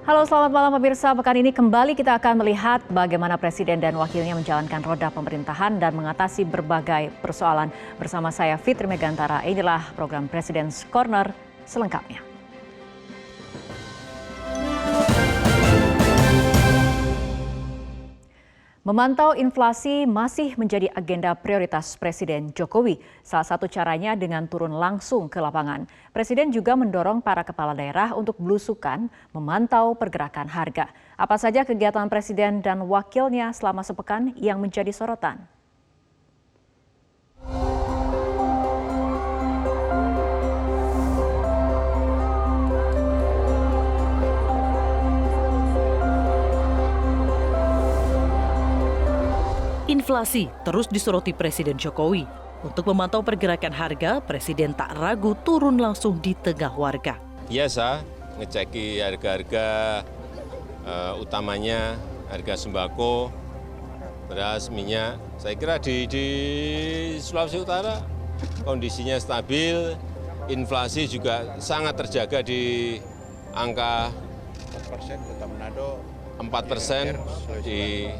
Halo, selamat malam pemirsa. Pekan ini kembali kita akan melihat bagaimana Presiden dan Wakilnya menjalankan roda pemerintahan dan mengatasi berbagai persoalan. Bersama saya Fitri Megantara, inilah program President's Corner selengkapnya. Memantau inflasi masih menjadi agenda prioritas Presiden Jokowi. Salah satu caranya dengan turun langsung ke lapangan. Presiden juga mendorong para kepala daerah untuk belusukan memantau pergerakan harga. Apa saja kegiatan Presiden dan Wakilnya selama sepekan yang menjadi sorotan? Inflasi terus disoroti Presiden Jokowi. Untuk memantau pergerakan harga, Presiden tak ragu turun langsung di tengah warga. Biasa ngeceki harga-harga utamanya harga sembako, beras, minyak. Saya kira di Sulawesi Utara kondisinya stabil, inflasi juga sangat terjaga di angka 4% di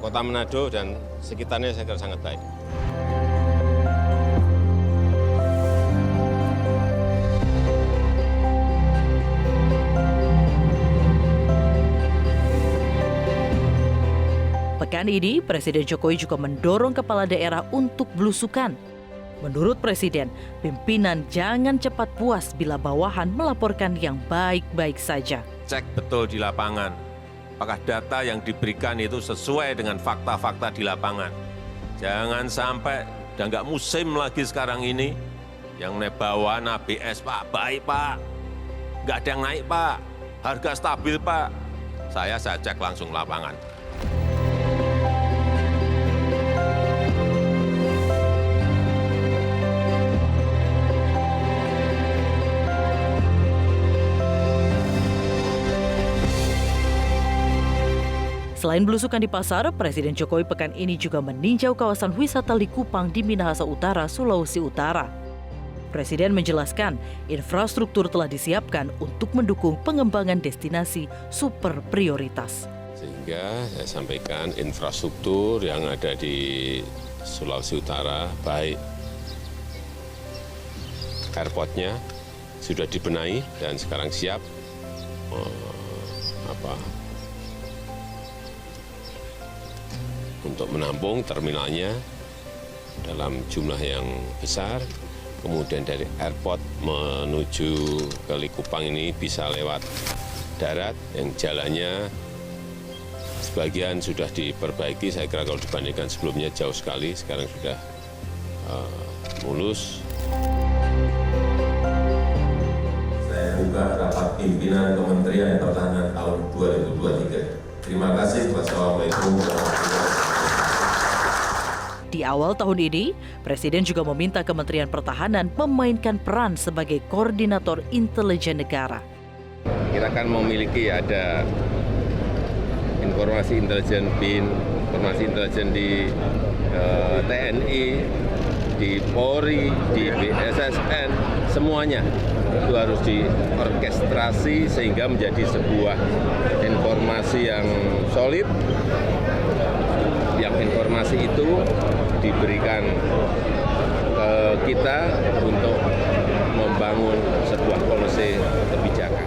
Kota Manado dan sekitarnya saya kira sangat baik. Pekan ini, Presiden Jokowi juga mendorong kepala daerah untuk belusukan. Menurut Presiden, pimpinan jangan cepat puas bila bawahan melaporkan yang baik-baik saja. Cek betul di lapangan. Apakah data yang diberikan itu sesuai dengan fakta-fakta di lapangan. Jangan sampai, udah nggak musim lagi sekarang ini, yang naik bawahan ABS, Pak, baik Pak. Nggak ada yang naik Pak, harga stabil Pak. Saya cek langsung lapangan. Selain belusukan di pasar, Presiden Jokowi pekan ini juga meninjau kawasan wisata Likupang di Minahasa Utara, Sulawesi Utara. Presiden menjelaskan, infrastruktur telah disiapkan untuk mendukung pengembangan destinasi super prioritas. Sehingga saya sampaikan infrastruktur yang ada di Sulawesi Utara, baik airportnya sudah dibenahi dan sekarang siap untuk menampung terminalnya dalam jumlah yang besar. Kemudian dari airport menuju ke Likupang ini bisa lewat darat yang jalannya sebagian sudah diperbaiki. Saya kira kalau dibandingkan sebelumnya jauh sekali, sekarang sudah mulus. Saya buka rapat pimpinan Kementerian Pertahanan tahun 2023. Terima kasih. Wassalamualaikum warahmatullahi wabarakatuh. Di awal tahun ini, Presiden juga meminta Kementerian Pertahanan memainkan peran sebagai koordinator intelijen negara. Kita kan memiliki ada informasi intelijen BIN, informasi intelijen di TNI, di Polri, di BSSN, semuanya itu harus diorkestrasi sehingga menjadi sebuah informasi yang solid. Yang informasi itu diberikan ke kita untuk membangun sebuah polisi kebijakan.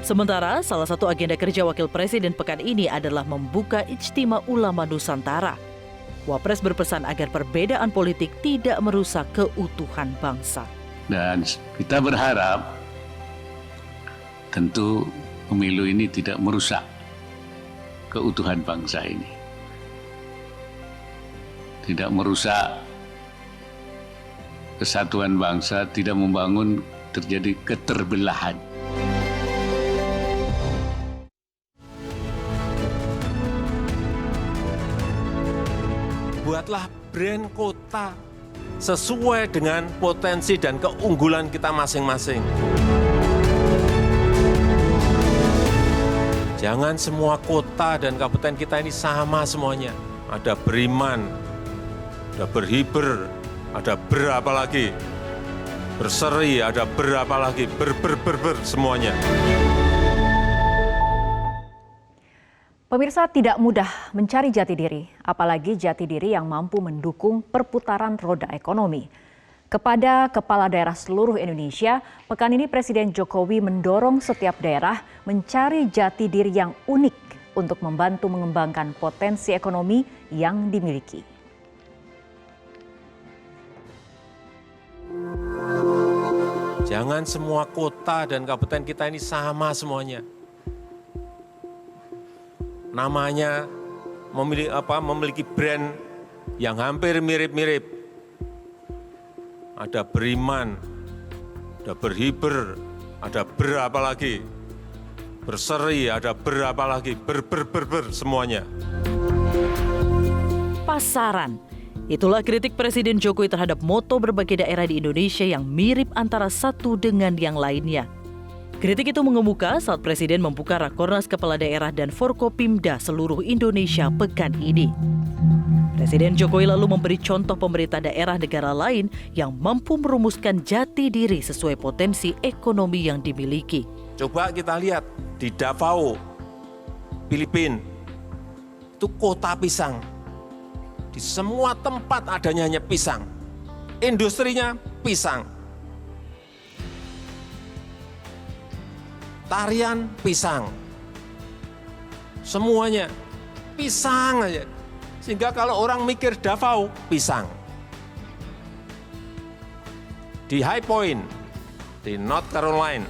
Sementara, salah satu agenda kerja Wakil Presiden pekan ini adalah membuka Ijtima Ulama Nusantara. Wapres berpesan agar perbedaan politik tidak merusak keutuhan bangsa. Dan kita berharap tentu pemilu ini tidak merusak keutuhan bangsa ini. Tidak merusak kesatuan bangsa, tidak membangun terjadi keterbelahan. Buatlah brand kota sesuai dengan potensi dan keunggulan kita masing-masing. Jangan semua kota dan kabupaten kita ini sama semuanya. Ada beriman, ada berhiber, ada berapa lagi, berseri, ada berapa lagi, semuanya. Pemirsa, tidak mudah mencari jati diri, apalagi jati diri yang mampu mendukung perputaran roda ekonomi. Kepada kepala daerah seluruh Indonesia, pekan ini Presiden Jokowi mendorong setiap daerah mencari jati diri yang unik untuk membantu mengembangkan potensi ekonomi yang dimiliki. Jangan semua kota dan kabupaten kita ini sama semuanya. Namanya memiliki brand yang hampir mirip-mirip. Ada beriman, ada berhiber, ada berapa lagi, berseri, ada berapa lagi, semuanya. Pasaran. Itulah kritik Presiden Jokowi terhadap moto berbagai daerah di Indonesia yang mirip antara satu dengan yang lainnya. Kritik itu mengemuka saat Presiden membuka Rakornas Kepala Daerah dan Forkopimda seluruh Indonesia pekan ini. Presiden Jokowi lalu memberi contoh pemerintah daerah negara lain yang mampu merumuskan jati diri sesuai potensi ekonomi yang dimiliki. Coba kita lihat di Davao, Filipina, itu kota pisang. Di semua tempat adanya hanya pisang. Industrinya pisang. Tarian pisang. Semuanya pisang aja. Sehingga kalau orang mikir Davao, pisang. Di High Point, di North Carolina,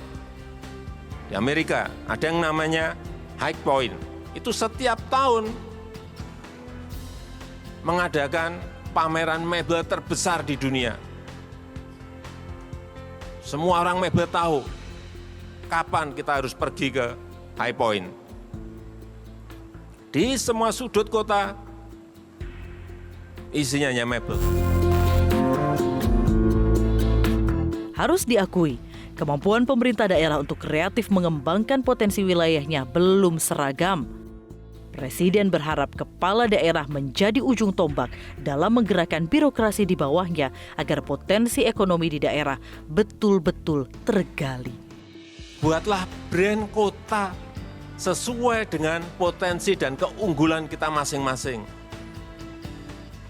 di Amerika, ada yang namanya High Point. Itu setiap tahun mengadakan pameran mebel terbesar di dunia. Semua orang mebel tahu kapan kita harus pergi ke High Point. Di semua sudut kota, isinya hanya mebel. Harus diakui, kemampuan pemerintah daerah untuk kreatif mengembangkan potensi wilayahnya belum seragam. Presiden berharap kepala daerah menjadi ujung tombak dalam menggerakkan birokrasi di bawahnya agar potensi ekonomi di daerah betul-betul tergali. Buatlah brand kota sesuai dengan potensi dan keunggulan kita masing-masing.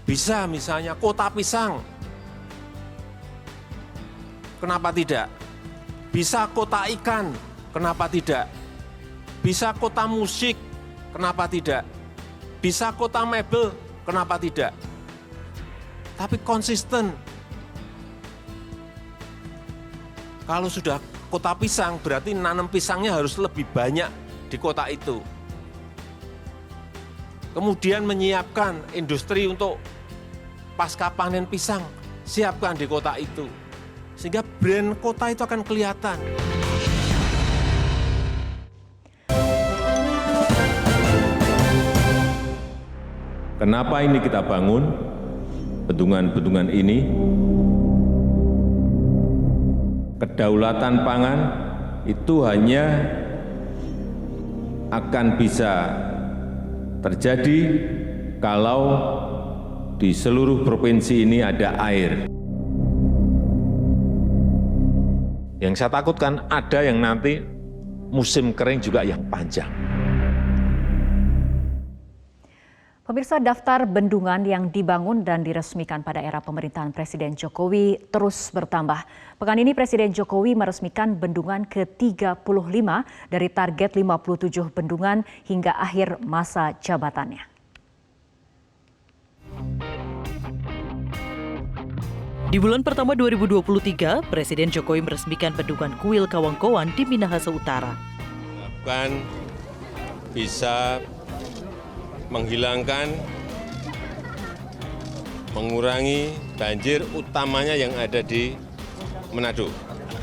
Bisa misalnya kota pisang, kenapa tidak? Bisa kota ikan, kenapa tidak? Bisa kota musik, kenapa tidak? Bisa kota mebel, kenapa tidak? Tapi konsisten. Kalau sudah kota pisang, berarti nanam pisangnya harus lebih banyak di kota itu. Kemudian menyiapkan industri untuk pasca panen pisang, siapkan di kota itu. Sehingga brand kota itu akan kelihatan. Kenapa ini kita bangun, bendungan-bendungan ini? Kedaulatan pangan itu hanya akan bisa terjadi kalau di seluruh provinsi ini ada air. Yang saya takutkan ada yang nanti musim kering juga yang panjang. Pemirsa, daftar bendungan yang dibangun dan diresmikan pada era pemerintahan Presiden Jokowi terus bertambah. Pekan ini Presiden Jokowi meresmikan bendungan ke-35 dari target 57 bendungan hingga akhir masa jabatannya. Di bulan pertama 2023, Presiden Jokowi meresmikan bendungan Kuil Kawangkoan di Minahasa Utara. Kan bisa menghilangkan, mengurangi banjir utamanya yang ada di Manado,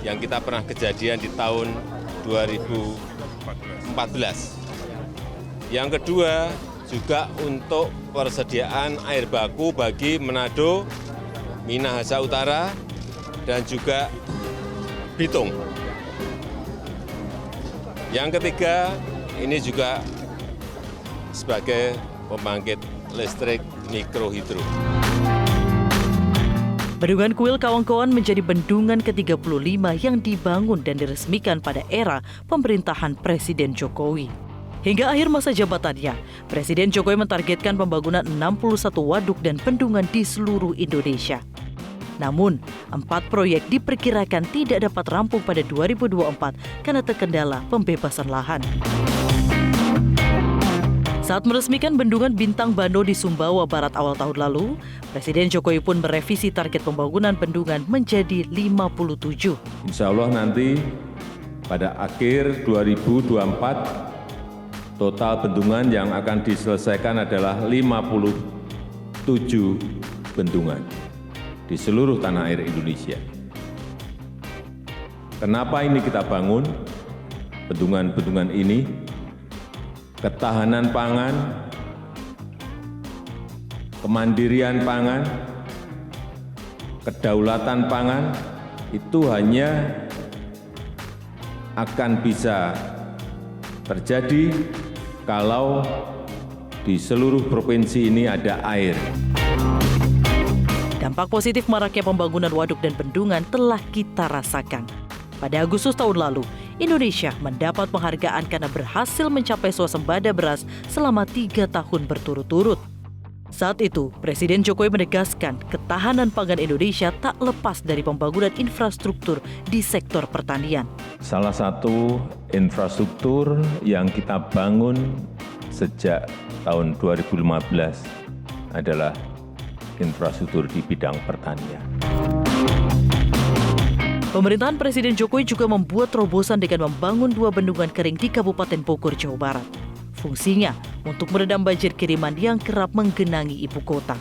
yang kita pernah kejadian di tahun 2014. Yang kedua, juga untuk persediaan air baku bagi Manado, Minahasa Utara, dan juga Bitung. Yang ketiga, ini juga sebagai pembangkit listrik mikrohidro. Bendungan Kuil Kawangkoan menjadi bendungan ke-35 yang dibangun dan diresmikan pada era pemerintahan Presiden Jokowi. Hingga akhir masa jabatannya, Presiden Jokowi mentargetkan pembangunan 61 waduk dan bendungan di seluruh Indonesia. Namun, 4 proyek diperkirakan tidak dapat rampung pada 2024 karena terkendala pembebasan lahan. Saat meresmikan bendungan Bintang Bano di Sumbawa Barat awal tahun lalu, Presiden Jokowi pun merevisi target pembangunan bendungan menjadi 57. Insya Allah nanti pada akhir 2024, total bendungan yang akan diselesaikan adalah 57 bendungan di seluruh tanah air Indonesia. Kenapa ini kita bangun bendungan-bendungan ini? Ketahanan pangan, kemandirian pangan, kedaulatan pangan itu hanya akan bisa terjadi kalau di seluruh provinsi ini ada air. Dampak positif maraknya pembangunan waduk dan bendungan telah kita rasakan. Pada Agustus tahun lalu, Indonesia mendapat penghargaan karena berhasil mencapai swasembada beras selama 3 tahun berturut-turut. Saat itu, Presiden Jokowi menegaskan ketahanan pangan Indonesia tak lepas dari pembangunan infrastruktur di sektor pertanian. Salah satu infrastruktur yang kita bangun sejak tahun 2015 adalah infrastruktur di bidang pertanian. Pemerintahan Presiden Jokowi juga membuat terobosan dengan membangun 2 bendungan kering di Kabupaten Bogor, Jawa Barat. Fungsinya untuk meredam banjir kiriman yang kerap menggenangi ibu kota.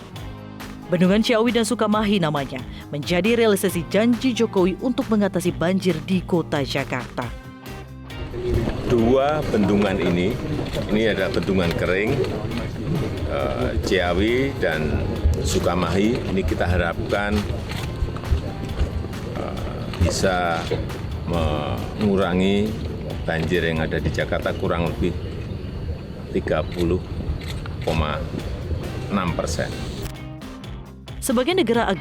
Bendungan Ciawi dan Sukamahi namanya menjadi realisasi janji Jokowi untuk mengatasi banjir di kota Jakarta. 2 bendungan ini adalah bendungan kering, Ciawi dan Sukamahi. Ini kita harapkan bisa mengurangi banjir yang ada di Jakarta kurang lebih 30,6%. Sebagai negara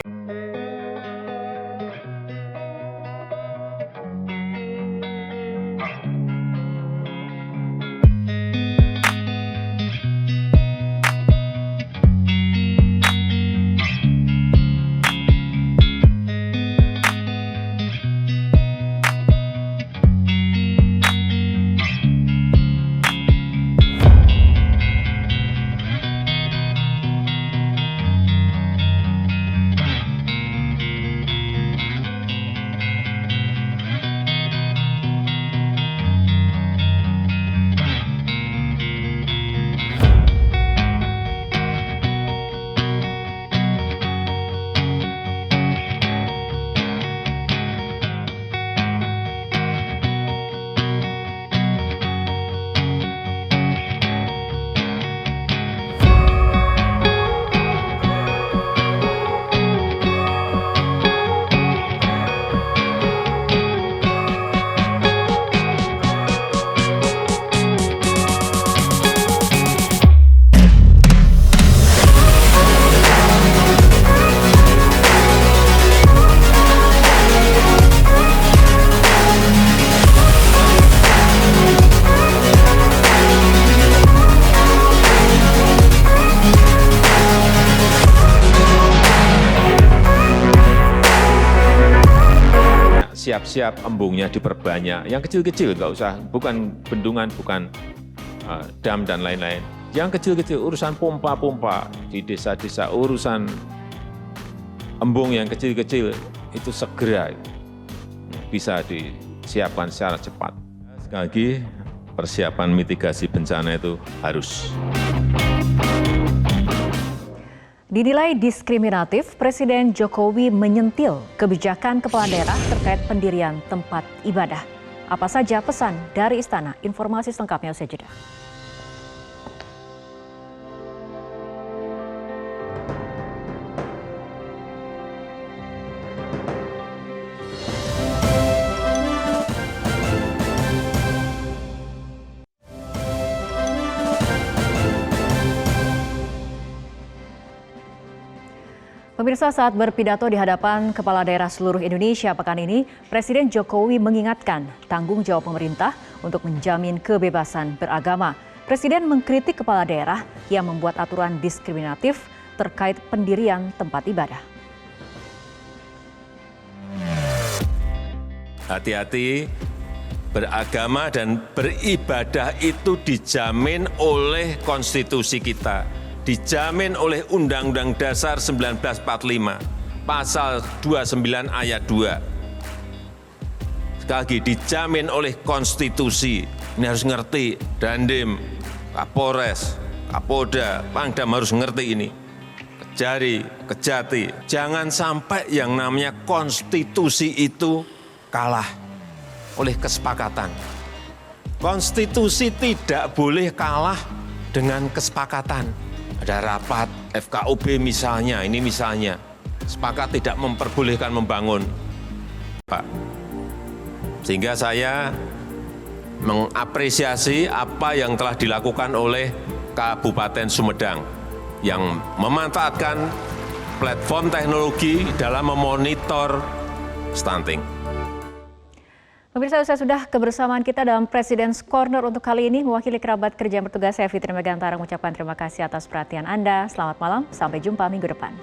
siap-siap embungnya diperbanyak. Yang kecil-kecil nggak usah, bukan bendungan, bukan dam dan lain-lain. Yang kecil-kecil urusan pompa-pompa di desa-desa, urusan embung yang kecil-kecil itu segera bisa disiapkan secara cepat. Sekali lagi, persiapan mitigasi bencana itu harus. Dinilai diskriminatif, Presiden Jokowi menyentil kebijakan kepala daerah terkait pendirian tempat ibadah. Apa saja pesan dari Istana? Informasi selengkapnya usai jeda. Pemirsa, saat berpidato di hadapan kepala daerah seluruh Indonesia pekan ini, Presiden Jokowi mengingatkan tanggung jawab pemerintah untuk menjamin kebebasan beragama. Presiden mengkritik kepala daerah yang membuat aturan diskriminatif terkait pendirian tempat ibadah. Hati-hati, beragama dan beribadah itu dijamin oleh konstitusi kita, dijamin oleh Undang-Undang Dasar 1945, Pasal 29 ayat 2. Sekali lagi, dijamin oleh konstitusi. Ini harus ngerti, Dandim, Kapolres, Kapolda, Pangdam harus ngerti ini. Kejari, Kejati, jangan sampai yang namanya konstitusi itu kalah oleh kesepakatan. Konstitusi tidak boleh kalah dengan kesepakatan. Ada rapat FKUB misalnya, ini misalnya, sepakat tidak memperbolehkan membangun, Pak. Sehingga saya mengapresiasi apa yang telah dilakukan oleh Kabupaten Sumedang yang memanfaatkan platform teknologi dalam memonitor stunting. Pemirsa, sudah kebersamaan kita dalam President's Corner untuk kali ini. Mewakili kerabat kerja yang bertugas, saya Fitri Megantara mengucapkan terima kasih atas perhatian Anda. Selamat malam, sampai jumpa minggu depan.